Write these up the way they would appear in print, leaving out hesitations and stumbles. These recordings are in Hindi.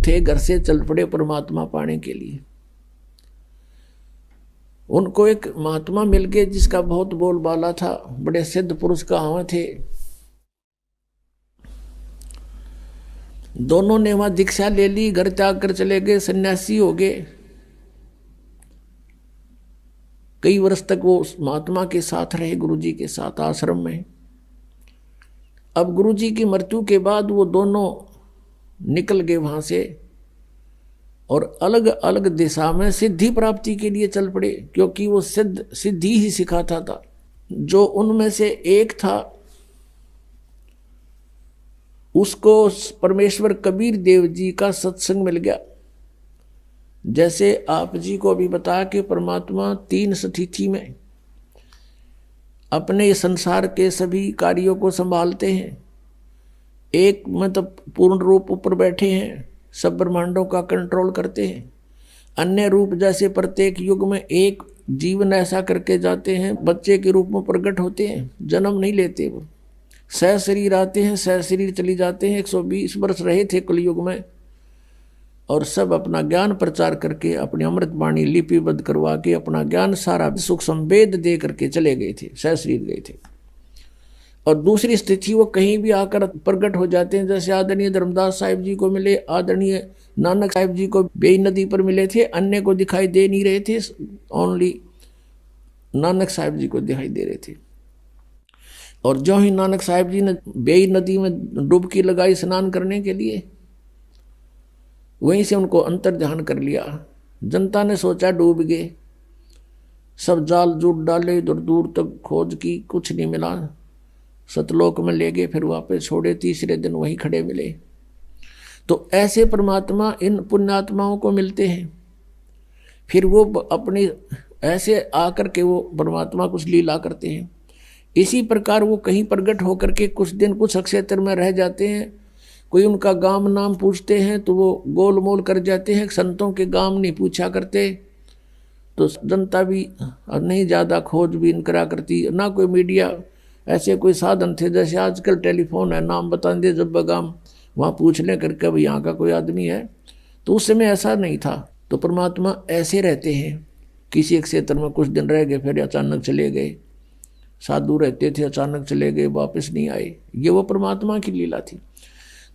उठे, घर से चल पड़े परमात्मा पाने के लिए। उनको एक महात्मा मिल गए जिसका बहुत बोलबाला था, बड़े सिद्ध पुरुष कहां थे। दोनों ने वहां दीक्षा ले ली, घर त्याग कर चले गए, सन्यासी हो गए। कई वर्ष तक वो महात्मा के साथ रहे, गुरुजी के साथ आश्रम में। अब गुरुजी की मृत्यु के बाद वो दोनों निकल गए वहां से और अलग अलग दिशा में सिद्धि प्राप्ति के लिए चल पड़े, क्योंकि वो सिद्धि ही सिखाता था। जो उनमें से एक था उसको परमेश्वर कबीर देव जी का सत्संग मिल गया। जैसे आप जी को भी बताया कि परमात्मा 3 स्थिति में अपने संसार के सभी कार्यों को संभालते हैं। एक मतलब पूर्ण रूप ऊपर बैठे हैं, सब ब्रह्मांडों का कंट्रोल करते हैं। अन्य रूप जैसे प्रत्येक युग में एक जीवन ऐसा करके जाते हैं, बच्चे के रूप में प्रकट होते हैं, जन्म नहीं लेते। वो सह शरीर आते हैं, सह शरीर चली जाते हैं। 120 वर्ष रहे थे कलयुग में और सब अपना ज्ञान प्रचार करके अपनी अमृत वाणी लिपिबद्ध करवा के अपना ज्ञान सारा सुख संवेद दे करके चले गए थे, सह शरीर गए थे। और दूसरी स्थिति वो कहीं भी आकर प्रकट हो जाते हैं। जैसे आदरणीय धर्मदास साहिब जी को मिले, आदरणीय नानक साहिब जी को बेई नदी पर मिले थे, अन्य को दिखाई दे नहीं रहे थे, ओनली नानक साहिब जी को दिखाई दे रहे थे। और जो ही नानक साहिब जी ने बेई नदी में डुबकी लगाई स्नान करने के लिए, वहीं से उनको अंतर ध्यान कर लिया। जनता ने सोचा डूब गए, सब जाल जूट डाले, दूर दूर तक खोज की, कुछ नहीं मिला। सतलोक में ले गए, फिर वापस छोड़े, तीसरे दिन वहीं खड़े मिले। तो ऐसे परमात्मा इन पुण्यात्माओं को मिलते हैं। फिर वो अपनी ऐसे आकर के वो परमात्मा कुछ लीला करते हैं। इसी प्रकार वो कहीं प्रकट होकर के कुछ दिन कुछ क्षेत्र में रह जाते हैं। कोई उनका गांव नाम पूछते हैं तो वो गोल मोल कर जाते हैं, संतों के गांव नहीं पूछा करते। तो जनता भी नहीं ज़्यादा खोजबीन करा करती, ना कोई मीडिया ऐसे कोई साधन थे। जैसे आजकल टेलीफोन है, नाम बता दे जब बगाम वहाँ पूछ लें करके भाई यहाँ का कोई आदमी है, तो उस समय ऐसा नहीं था। तो परमात्मा ऐसे रहते हैं, किसी एक क्षेत्र में कुछ दिन रह गए, फिर अचानक चले गए। साधु रहते थे, अचानक चले गए, वापस नहीं आए। ये वो परमात्मा की लीला थी।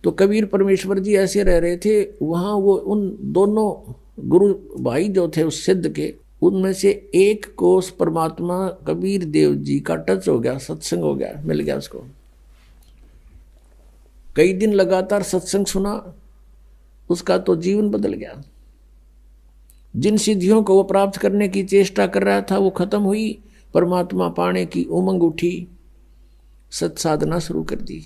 तो कबीर परमेश्वर जी ऐसे रह रहे थे वहाँ। वो उन दोनों गुरु भाई जो थे उस सिद्ध के, उनमें से एक को उस परमात्मा कबीर देव जी का टच हो गया, सत्संग हो गया, मिल गया उसको। कई दिन लगातार सत्संग सुना, उसका तो जीवन बदल गया। जिन सिद्धियों को वो प्राप्त करने की चेष्टा कर रहा था वो खत्म हुई, परमात्मा पाने की उमंग उठी, सत साधना शुरू कर दी।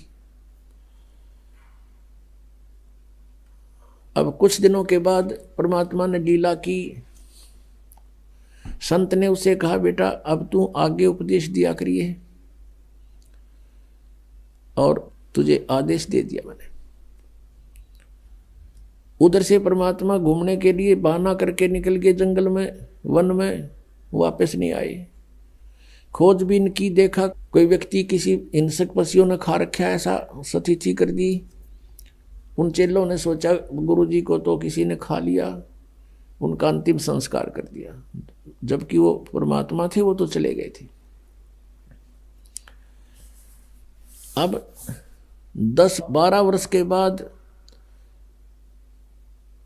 अब कुछ दिनों के बाद परमात्मा ने लीला की। संत ने उसे कहा, बेटा अब तू आगे उपदेश दिया करिए, और तुझे आदेश दे दिया मैंने। उधर से परमात्मा घूमने के लिए बहाना करके निकल गए जंगल में, वन में, वापस नहीं आए। खोजबीन की, देखा कोई व्यक्ति किसी हिंसक पशुओं ने खा रखा है, ऐसा स्थिति कर दी। उन चेलों ने सोचा गुरुजी को तो किसी ने खा लिया, उनका अंतिम संस्कार कर दिया। जबकि वो परमात्मा थे, वो तो चले गए थे। अब 10-12 वर्ष के बाद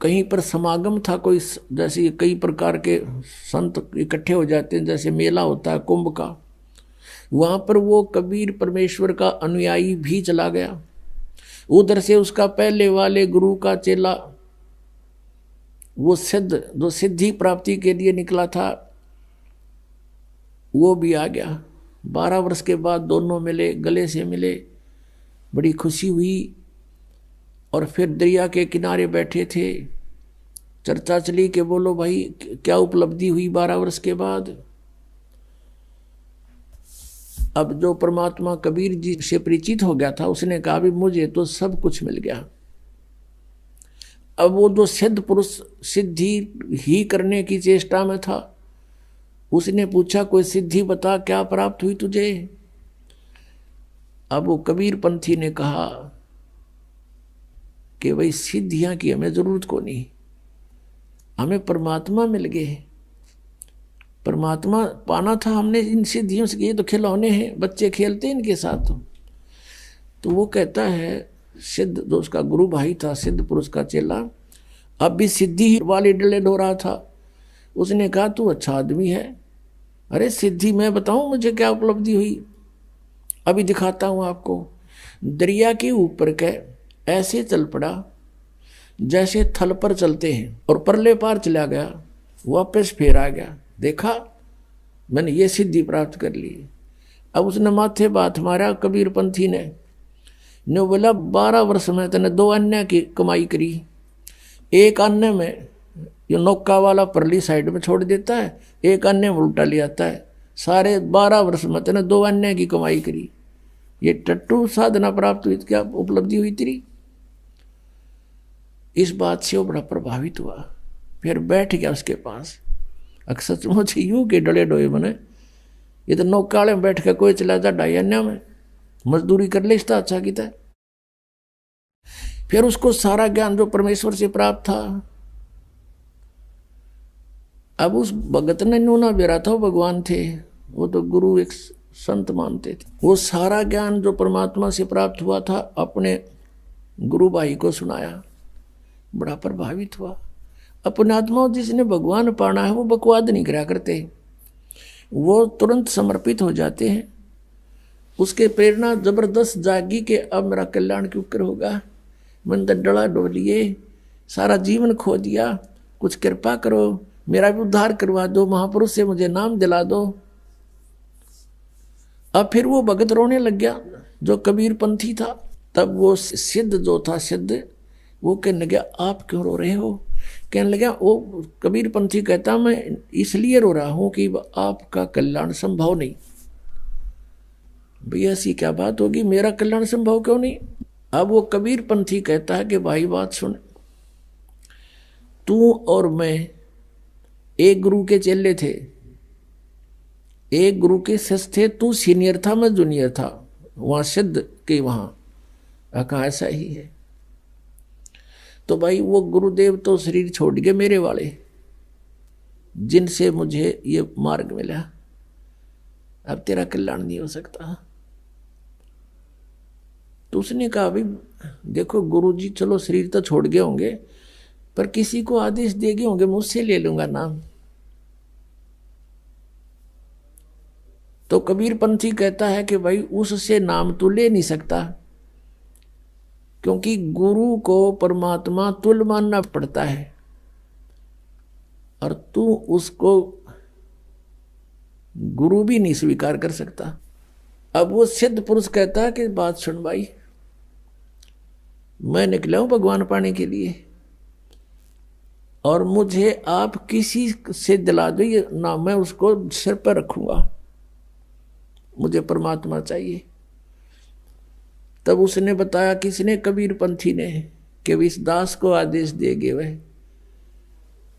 कहीं पर समागम था कोई, जैसे कई प्रकार के संत इकट्ठे हो जाते हैं, जैसे मेला होता है कुंभ का। वहां पर वो कबीर परमेश्वर का अनुयायी भी चला गया। उधर से उसका पहले वाले गुरु का चेला, वो सिद्ध जो सिद्धि प्राप्ति के लिए निकला था, वो भी आ गया। 12 वर्ष के बाद दोनों मिले, गले से मिले, बड़ी खुशी हुई। और फिर दरिया के किनारे बैठे थे, चर्चा चली कि बोलो भाई क्या उपलब्धि हुई 12 वर्ष के बाद। अब जो परमात्मा कबीर जी से परिचित हो गया था, उसने कहा भी मुझे तो सब कुछ मिल गया। अब वो जो सिद्ध पुरुष सिद्धि ही करने की चेष्टा में था, उसने पूछा कोई सिद्धि बता, क्या प्राप्त हुई तुझे। अब वो कबीर पंथी ने कहा कि भाई सिद्धियां की हमें जरूरत को नहीं, हमें परमात्मा मिल गए, परमात्मा पाना था हमने, इन सिद्धियों से, ये तो खिलौने हैं, बच्चे खेलते हैं इनके साथ। तो वो कहता है सिद्ध, जो उसका गुरु भाई था, सिद्ध पुरुष का चेला, अब भी सिद्धि वाली डले ढो रहा था। उसने कहा तू अच्छा आदमी है, अरे सिद्धि मैं बताऊं मुझे क्या उपलब्धि हुई, अभी दिखाता हूं आपको। दरिया के ऊपर के ऐसे चल पड़ा जैसे थल पर चलते हैं, और परले पार चला गया, वापस फिर आ गया, देखा मैंने ये सिद्धि प्राप्त कर ली। अब उसने माथे बात मारा कबीर पंथी ने बोला 12 वर्ष में तने 2 अन्य की कमाई करी, एक अन्य में ये नौका वाला परली साइड में छोड़ देता है, एक अन्य में उल्टा ले आता है, सारे 12 वर्ष में तने 2 अन्य की कमाई करी, ये टट्टू साधना प्राप्त हुई, क्या उपलब्धि हुई तेरी। इस बात से वो बड़ा प्रभावित हुआ, फिर बैठ गया उसके पास। सचमुच यूं के डले डोए बने, ये तो नौकाले में बैठ के कोई चला जा ढाई अन्य में मजदूरी कर ले, इसका अच्छा किता है। फिर उसको सारा ज्ञान जो परमेश्वर से प्राप्त था, अब उस भगत ने नूना बेरा था, वो भगवान थे, वो तो गुरु एक संत मानते थे। वो सारा ज्ञान जो परमात्मा से प्राप्त हुआ था अपने गुरु भाई को सुनाया, बड़ा प्रभावित हुआ। अपने आत्मा जिसने भगवान पाना है वो बकवाद नहीं करा करते, वो तुरंत समर्पित हो जाते हैं। उसके प्रेरणा जबरदस्त जागी कि अब मेरा कल्याण क्यों कर होगा, मैंने तो डला डोलिए, सारा जीवन खो दिया, कुछ कृपा करो, मेरा भी उद्धार करवा दो, महापुरुष से मुझे नाम दिला दो। अब फिर वो भगत रोने लग गया जो कबीर पंथी था। तब वो सिद्ध जो था, सिद्ध, वो कहने लगा आप क्यों रो रहे हो। कहने लगा, वो कबीर पंथी कहता मैं इसलिए रो रहा हूं कि आपका कल्याण संभव नहीं। भैया ऐसी क्या बात होगी, मेरा कल्याण संभव क्यों नहीं। अब वो कबीर पंथी कहता है कि भाई बात सुन, तू और मैं एक गुरु के चेले थे, एक गुरु के शिष्य थे, तू सीनियर था मैं जूनियर था, वहां सिद्ध के वहां कहा ऐसा ही है। तो भाई वो गुरुदेव तो शरीर छोड़ गए मेरे वाले, जिनसे मुझे ये मार्ग मिला, अब तेरा कल्याण नहीं हो सकता। तो उसने कहा भाई देखो गुरुजी, चलो शरीर तो छोड़ गए होंगे, पर किसी को आदेश दे गए होंगे, मुझसे ले लूंगा नाम। तो कबीर पंथी कहता है कि भाई उससे नाम तू ले नहीं सकता, क्योंकि गुरु को परमात्मा तुल्य मानना पड़ता है, और तू उसको गुरु भी नहीं स्वीकार कर सकता। अब वो सिद्ध पुरुष कहता है कि बात सुन भाई, मैं निकला हूं भगवान पाने के लिए, और मुझे आप किसी से दिला दो ये नाम, मैं उसको सिर पर रखूंगा, मुझे परमात्मा चाहिए। तब उसने बताया, किसने, कबीर पंथी ने, कि इस दास को आदेश देगे वह,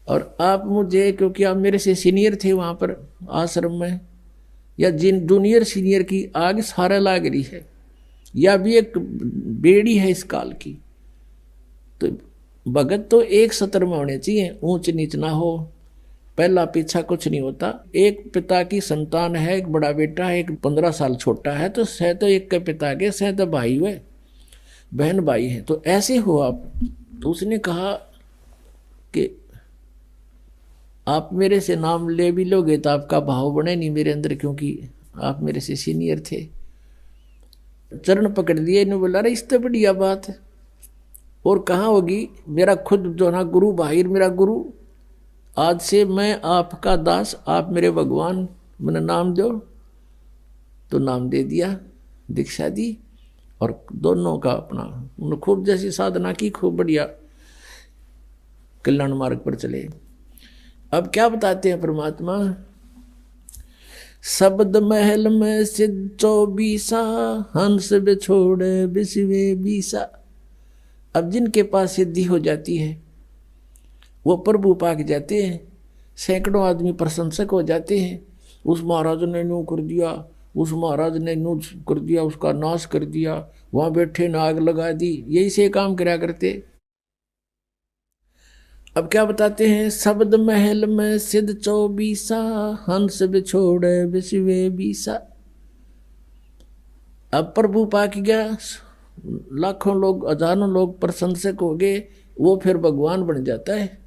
और आप मुझे, क्योंकि आप मेरे से सीनियर थे वहां पर आश्रम में, या जिन जूनियर सीनियर की आग सारा लाग रही है, या भी एक बेड़ी है इस काल की, तो भगत तो एक सतर में होने चाहिए, ऊंच नीच ना हो, पहला पीछा कुछ नहीं होता। एक पिता की संतान है, एक बड़ा बेटा है, एक 15 साल छोटा है, तो सह तो एक के पिता के, सह तो भाई हुए, बहन भाई हैं, तो ऐसे हो आप। तो उसने कहा कि आप मेरे से नाम ले भी लोगे तो आपका भाव बने नहीं मेरे अंदर, क्योंकि आप मेरे से सीनियर थे। चरण पकड़ दिए, इन्होंने बोला अरे इस तो बढ़िया बात है, और कहाँ होगी, मेरा खुद जो ना गुरु भाई, मेरा गुरु, आज से मैं आपका दास, आप मेरे भगवान, मैंने नाम दो। तो नाम दे दिया, दीक्षा दी, और दोनों का अपना उन्होंने खूब जैसी साधना की, खूब बढ़िया कल्याण मार्ग पर चले। अब क्या बताते हैं परमात्मा, शब्द महल में सिद्ध 24 हंस बिछोड़े बिसवे 20। अब जिनके पास सिद्धि हो जाती है वो प्रभु पाक जाते हैं, सैकड़ों आदमी प्रशंसक हो जाते हैं, उस महाराज ने यूँ कर दिया, उस महाराज ने यूँ कर दिया, उसका नाश कर दिया, वहाँ बैठे ने आग लगा दी, यही से काम करा करते। अब क्या बताते हैं, शब्द महल में सिद्ध 24, हंस बिछोड़े विश्वे बीसा। अब प्रभु पाक गया, लाखों लोग हजारों लोग प्रशंसक हो गए, वो फिर भगवान बन जाता है।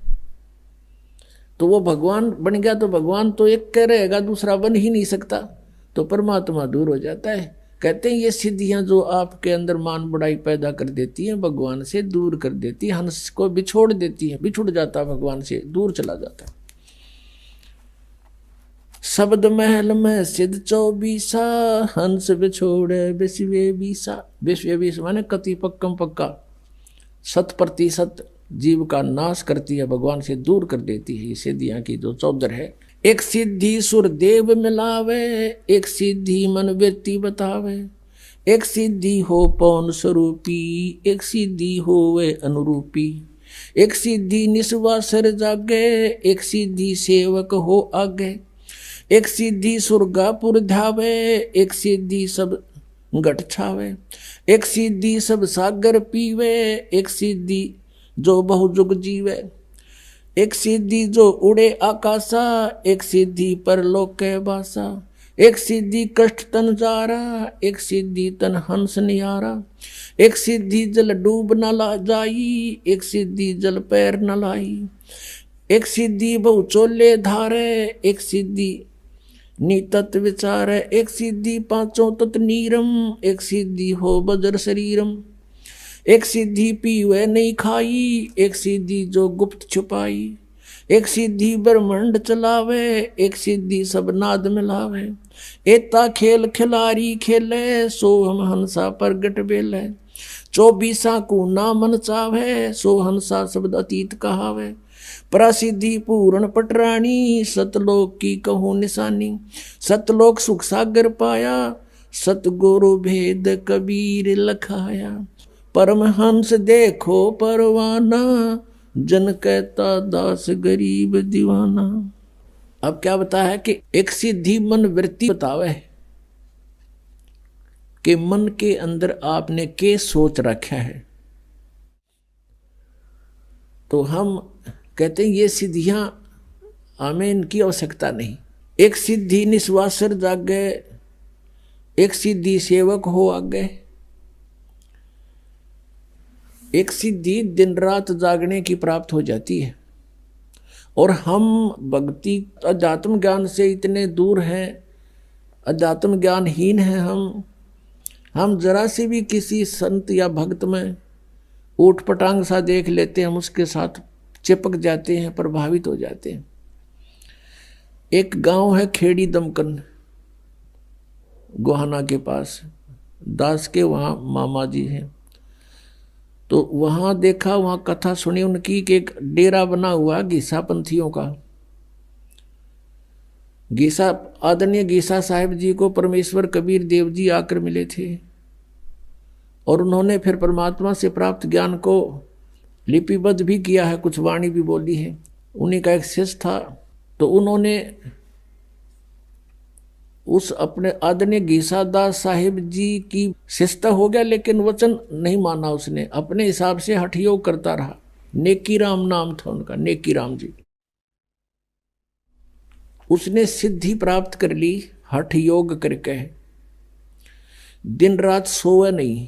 तो वो भगवान बन गया तो भगवान तो एक कह रहेगा, दूसरा बन ही नहीं सकता, तो परमात्मा दूर हो जाता है। कहते हैं ये सिद्धियां जो आपके अंदर मान बढ़ाई पैदा कर देती हैं, भगवान से दूर कर देती है, हंस को बिछोड़ देती है, बिछुड़ जाता है भगवान से, दूर चला जाता है। शब्द महल में सिद्ध 24, हंस बिछोड़े विश्वे बीसा। विश्वे बीस माने कति पक्कम पक्का, 100% जीव का नाश करती है, भगवान से दूर कर देती है। ये सिद्धियां की जो चौधर है, एक सिद्धि सुर देव मिलावे, एक सिद्धि मन वृत्ति बतावे, एक सिद्धि हो पौन स्वरूपी, एक सिद्धि हो वे अनुरूपी, एक सिद्धि निस्वासर जागे, एक सिद्धि सेवक हो आगे, एक सिद्धि सुरगापुर ध्यावे, एक सिद्धि सब घट छावे, एक सिद्धि सब सागर पीवे, एक सिद्धि जो बहुजुग जीवे, एक सिद्धि जो उड़े आकाशा, एक सिद्धि परलोक के बासा, एक सिद्धि कष्ट तन जारा, एक सिद्धि तन हंस नियारा, एक सिद्धि जल डूब न ला जाई, एक सिद्धि जल पैर न लाई, एक सिद्धि बहु चोले धारे, एक सिद्धि नीतत विचार, एक सिद्धि पांचों तत् नीरम, एक सिद्धि हो बजर शरीरम, एक सिद्धि पीवे नहीं खाई, एक सिद्धि जो गुप्त छुपाई, एक सिद्धि ब्रह्मांड चलावे, एक सिद्धि सब नाद मिलावे, एता खेल खिलारी खेले, सो हम हंसा प्रगट बेले, 24 को ना मन चावे, सो हंसा शब्द अतीत कहावे, प्रसिद्धि पूर्ण पटरानी, सतलोक की कहूँ निशानी, सतलोक सुख सागर पाया, सतगुरु भेद कबीर लखाया, परमहंस देखो परवाना, जन कहता दास गरीब दीवाना। अब क्या बताया है कि एक सिद्धि मन वृत्ति बतावे कि मन के अंदर आपने के सोच रखा है। तो हम कहते हैं ये सिद्धियां हमें इनकी आवश्यकता नहीं। एक सिद्धि निस्वासर जागे, एक सिद्धि सेवक हो आगे, एक सिद्धि दिन रात जागने की प्राप्त हो जाती है। और हम भक्ति अध्यात्म ज्ञान से इतने दूर हैं, अध्यात्म ज्ञानहीन हैं हम जरा से भी किसी संत या भक्त में ऊट पटांग सा देख लेते हैं, हम उसके साथ चिपक जाते हैं, प्रभावित हो जाते हैं। एक गांव है खेड़ी दमकन, गोहाना के पास, दास के वहाँ मामा जी हैं। तो वहाँ देखा, वहाँ कथा सुनी उनकी कि एक डेरा बना हुआ गीसा पंथियों का। गीसा आदरणीय गीसा साहिब जी को परमेश्वर कबीर देव जी आकर मिले थे और उन्होंने फिर परमात्मा से प्राप्त ज्ञान को लिपिबद्ध भी किया है, कुछ वाणी भी बोली है। उन्हीं का एक शिष्य था, तो उन्होंने उस अपने आदरणीय गीसादास साहिब जी की शिष्यता हो गया, लेकिन वचन नहीं माना उसने, अपने हिसाब से हठ योग करता रहा। नेकी राम नाम था उनका, नेकी राम जी। उसने सिद्धि प्राप्त कर ली हठ योग करके, दिन रात सोए नहीं।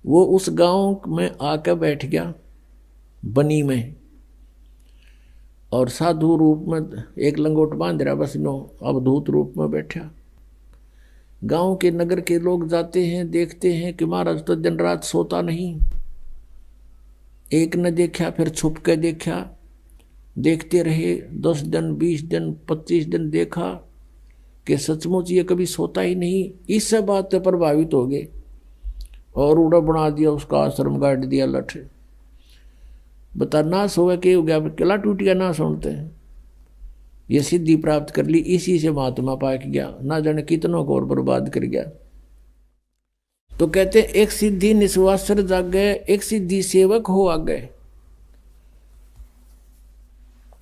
वो उस गांव में आकर बैठ गया बनी में, और साधु रूप में एक लंगोट बांध रहा, बस नो अवधूत रूप में बैठा। गांव के नगर के लोग जाते हैं, देखते हैं कि महाराज तो दिन रात सोता नहीं। एक ने देखा, फिर छुप के देखा, देखते रहे 10 दिन 20 दिन 25 दिन, देखा कि सचमुच ये कभी सोता ही नहीं। इस बात से प्रभावित हो गए और उड़ा बना दिया, उसका आश्रम गाड़ दिया लठ। बता ना सोए के हो गया, किला टूट गया ना सुनते हैं। ये सिद्धि प्राप्त कर ली, इसी से महात्मा पाक गया, ना जाने कितनों को और बर्बाद कर गया। तो कहते एक सिद्धि निस्वासर जागे, एक सिद्धि सेवक हो आगे।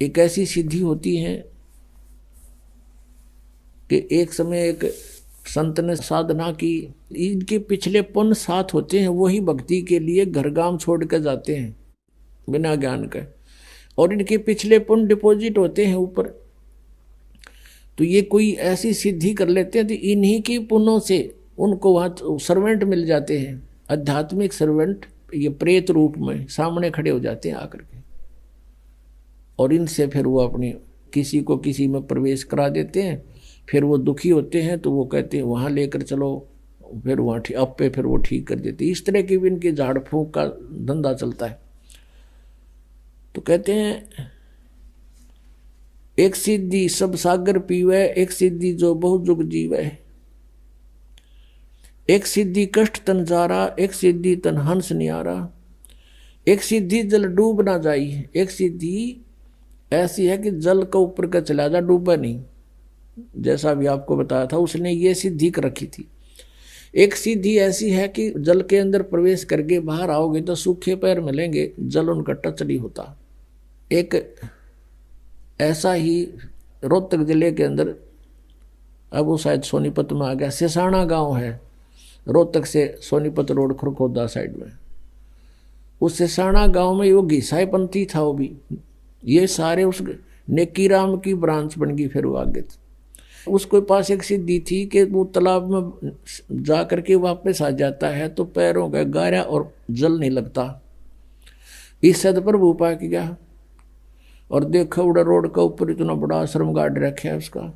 एक ऐसी सिद्धि होती है कि एक समय एक संत ने साधना की, इनके पिछले पुण्य साथ होते हैं, वही भक्ति के लिए घर गांव छोड़ कर जाते हैं बिना ज्ञान के। और इनके पिछले पुण्य डिपॉजिट होते हैं ऊपर। तो ये कोई ऐसी सिद्धि कर लेते हैं तो इन्हीं की पुण्यों से उनको वहाँ सर्वेंट मिल जाते हैं, आध्यात्मिक सर्वेंट, ये प्रेत रूप में सामने खड़े हो जाते हैं आकर के। और इनसे फिर वो अपनी किसी को किसी में प्रवेश करा देते हैं। फिर वो दुखी होते हैं तो वो कहते हैं वहाँ लेकर चलो, फिर वहाँ अब पे फिर वो ठीक कर देते हैं। इस तरह की भी इनके झाड़ फूंक का धंधा चलता है। तो कहते हैं एक सिद्धि सब सागर पीवे, एक सिद्धि जो बहु जुग जीवे। एक सिद्धि कष्ट तन जारा, एक सिद्धि तन हंस नियारा। एक सिद्धि जल डूब ना जाई, एक सिद्धि ऐसी है कि जल का ऊपर का चला जा, डूबा नहीं। जैसा भी आपको बताया था, उसने ये सिद्धि कर रखी थी। एक सिद्धि ऐसी है कि जल के अंदर प्रवेश करके बाहर आओगे तो सूखे पैर मिलेंगे, जल उनका टच नहीं होता। एक ऐसा ही रोहतक जिले के अंदर, अब वो शायद सोनीपत में आ गया, सिसाना गांव है, रोहतक से सोनीपत रोड खरखोदा साइड में। उस सिसाना गांव में वो घिसाईपंथी था वो भी। ये सारे उस नेकीराम की ब्रांच बन गई। फिर वो आगे उसके पास एक सिद्धि थी कि वो तालाब में जा करके वापस आ जाता है तो पैरों का गारा और जल नहीं लगता। इस सद पर वो पा के गया और देखा उड़ा रोड का ऊपर इतना बड़ा आश्रम गाड़ रखा है उसका।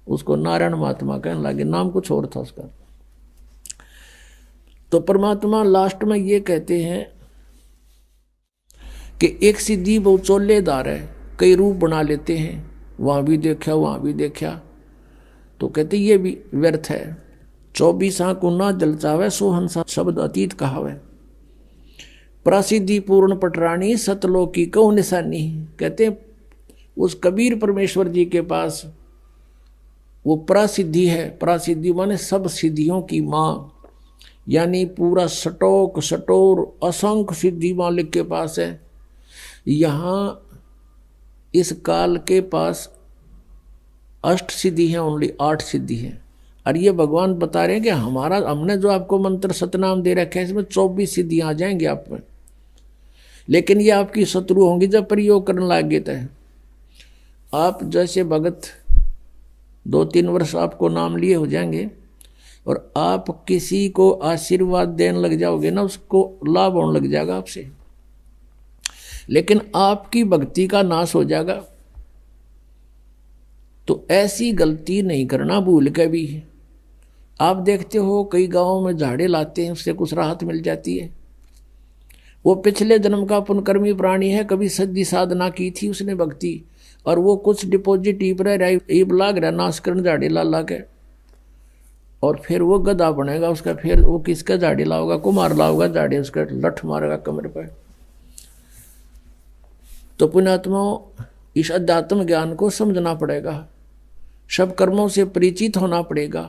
उसको नारायण महात्मा कहने लगे, नाम कुछ और था उसका। तो परमात्मा लास्ट में ये कहते हैं कि एक सिद्धि बहुत चोलेदार है, कई रूप बना लेते हैं, वहां भी देखा वहां भी देखा। तो कहते ये भी व्यर्थ है। 24 आंख ना जल चावे, सो हंसा शब्द अतीत कहावे। प्रसिद्धि पूर्ण पटरानी, सतलोक की कौ निशानी। कहते उस कबीर परमेश्वर जी के पास वो प्रसिद्धि है। प्रसिद्धि माने सब सिद्धियों की माँ, यानी पूरा सटोक सटोर असंख्य सिद्धि मालिक के पास है। यहाँ इस काल के पास अष्ट सिद्धि है, ओनली 8 सिद्धि है। और ये भगवान बता रहे हैं कि हमने जो आपको मंत्र सतनाम दे रखे हैं इसमें 24 सिद्धियां आ जाएंगी आप में, लेकिन ये आपकी शत्रु होंगी जब प्रयोग करने लगे। तो आप जैसे भगत 2-3 वर्ष आपको नाम लिए हो जाएंगे और आप किसी को आशीर्वाद देने लग जाओगे ना, उसको लाभ होने लग जाएगा आपसे, लेकिन आपकी भक्ति का नाश हो जाएगा। तो ऐसी गलती नहीं करना भूल के भी। आप देखते हो कई गांवों में झाड़े लाते हैं, उससे कुछ राहत मिल जाती है। वो पिछले जन्म का पुण्यकर्मी प्राणी है, कभी सच्ची साधना की थी उसने भक्ति, और वो कुछ डिपॉजिट ईब लाग रहा नाश करने झाड़े ला ला के, और फिर वो गधा बनेगा उसका। फिर वो किसका झाड़ी लाओगा, कुमार लाओगा झाड़ी, उसका लठ मारेगा कमर पर। तो पुण्यात्माओं, इस अध्यात्म ज्ञान को समझना पड़ेगा, सब कर्मों से परिचित होना पड़ेगा।